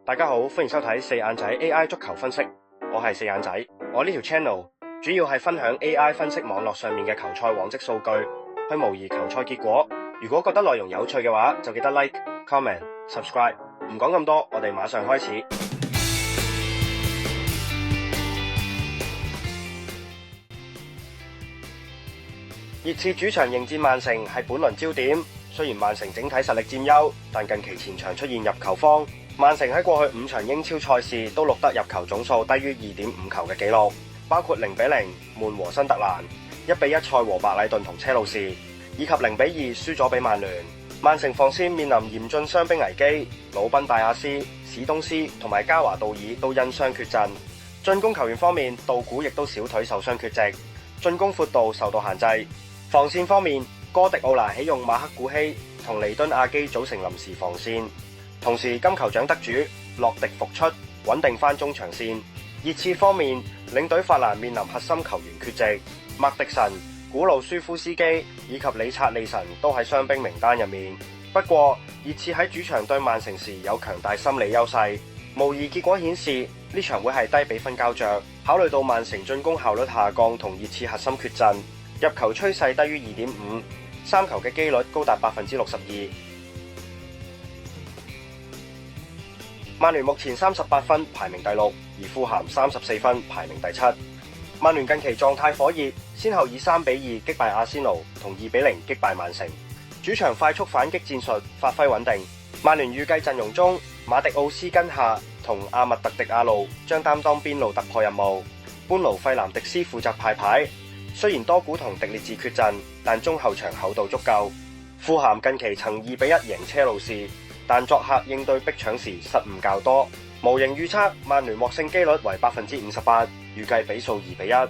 大家好，歡迎收睇四眼仔 AI 足球分析，我係四眼仔。我呢條 channel 主要係分享 AI 分析網絡上面嘅球賽往績數據，去模擬球賽結果。如果覺得內容有趣嘅話，就記得 like、comment、subscribe。唔講咁多，我哋馬上開始。熱刺主場迎戰曼城係本輪焦點。雖然曼城整體實力佔優，但近期前場出現入球荒。曼城喺過去5場英超賽事都錄得入球總數低於 2.5 球嘅紀錄，包括0-0悶和新特蘭、1-1賽和白禮頓同車路士，以及0-2輸咗俾曼聯。曼城防線面臨嚴峻傷兵危機，魯賓大亞斯、史東斯同埋加華道爾都因傷缺陣。進攻球員方面，道古亦都小腿受傷缺席，進攻闊度受到限制。防線方面，哥迪奧拿起用馬克古希同尼敦亞基組成臨時防線，同時金球獎得主洛迪復出，穩定翻中場線。熱刺方面，領隊法蘭面臨核心球員缺席，麥迪臣、古魯舒夫斯基以及理察利臣都喺傷兵名單入面。不過，熱刺喺主場對曼城時有強大心理優勢，模擬結果顯示呢場會係低比分膠着。考慮到曼城進攻效率下降同熱刺核心缺陣，入球趨勢低於 2.5， 3球嘅機率高達 62%。曼聯目前38分排名第6，而富咸34分排名第7。曼聯近期狀態火熱，先後以3-2擊敗阿仙奴同2-0擊敗曼城，主場快速反擊戰術發揮穩定。曼聯預計陣容中馬迪奧斯根夏同阿密特迪亞路將擔當邊路突破任務，班奴費南迪斯負責派牌。雖然多古同迪列治缺陣，但中後場厚度足夠。富咸近期曾2-1贏車路士，但作客應對逼搶時失誤較多。模型預測曼聯獲勝機率為 58%， 預計比數2-1。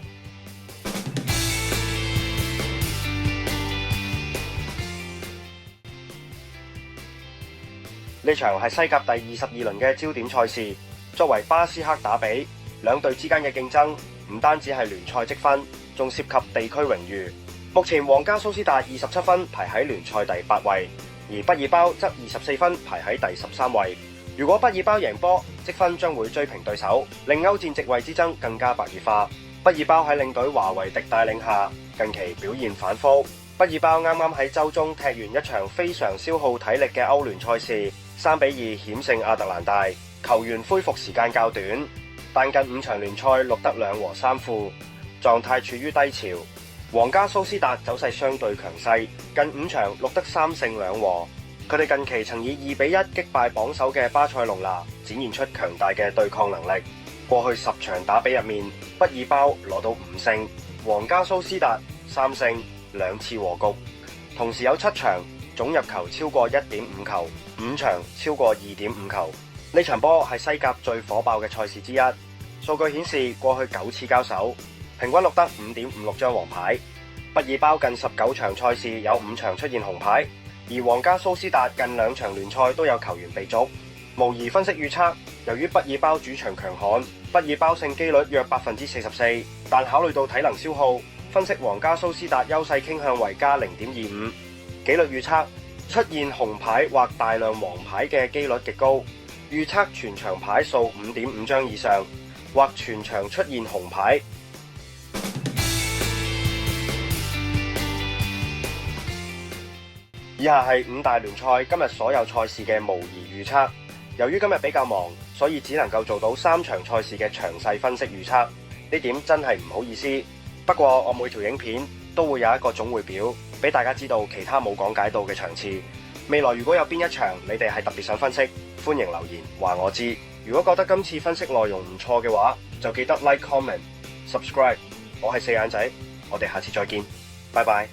呢場係西甲第22輪嘅焦點賽事，作為巴斯克打比，兩隊之間嘅競爭唔單止係聯賽積分，仲涉及地區榮譽。目前皇家蘇斯達27分排喺聯賽第8位，而畢爾包則24分排喺第13位。如果畢爾包贏波，積分將會追平對手，令歐戰席位之爭更加白熱化。畢爾包喺領隊華維迪帶領下，近期表現反覆。畢爾包啱啱喺週中踢完一場非常消耗體力嘅歐聯賽事，3-2險勝亞特蘭大，球員恢復時間較短，但近5場聯賽錄得2和3負，狀態處於低潮。皇家蘇斯達走勢相對強勢，近5場錄得3勝2和。佢哋近期曾以2-1擊敗榜首嘅巴塞隆拿，展現出強大嘅對抗能力。過去10場打比入面，畢爾包攞到5勝，皇家蘇斯達3勝2次和局，同時有7場總入球超過 1.5 球，5場超過 2.5 球。呢場波係西甲最火爆嘅賽事之一。數據顯示過去9次交手，平均錄得 5.56 張黃牌。畢爾包近19場賽事有5場出現紅牌，而皇家蘇斯達近2場聯賽都有球員被逐。模擬分析預測，由於畢爾包主場強悍，畢爾包勝機率約 44%， 但考慮到體能消耗，分析皇家蘇斯達優勢傾向為加 0.25。 紀律預測，出現紅牌或大量黃牌嘅機率極高，預測全場牌數 5.5 張以上，或全場出現紅牌。以下係5大聯賽今日所有賽事嘅模擬預測。由於今日比較忙，所以只能夠做到3場賽事嘅詳細分析預測，呢點真係唔好意思。不過我每條影片都會有一個總匯表，俾大家知道其他冇講解到嘅場次。未來如果有邊一場你哋係特別想分析，歡迎留言話我知。如果覺得今次分析內容唔錯嘅話，就記得 like、comment、subscribe。我係四眼仔，我哋下次再見，拜拜。